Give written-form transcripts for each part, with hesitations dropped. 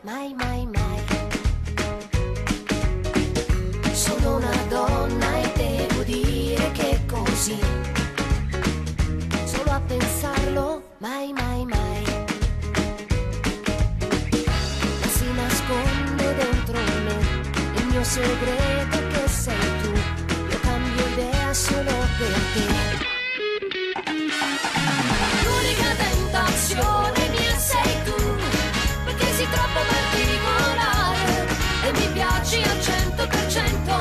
mai, mai, mai. Sono una donna e devo dire che è così. Solo a pensarlo, mai, mai, mai. Ma si nasconde dentro me il mio segreto che sei tu. Io cambio idea solo per te. L'unica tentazione mia sei tu, perché sei troppo particolare e mi piaci al 100%,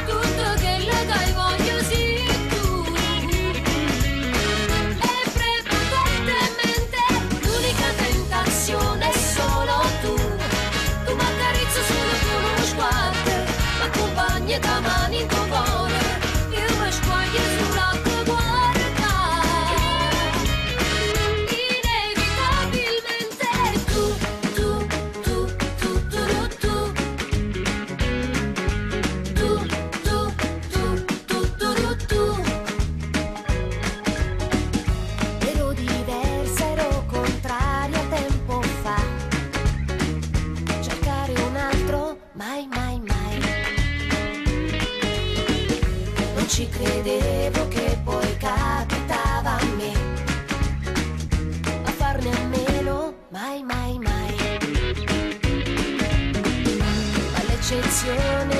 tutto che le dai voglio sì tu. E prepotentemente l'unica tentazione è solo tu. Tu m'accarezzi solo con uno sguardo, m'accompagni da mani in tuo cuore, io mi sguagli sulla tua guarda. Inevitabilmente tu, tu, tu, tu, tu, tu, tu, tu, tu, tu, tu. Ero diversa, ero contraria tempo fa. Cercare un altro, mai, mai, mai. Non ci credevo che poi capitava a me, a farne a meno, mai, mai, mai. Ma l'eccezione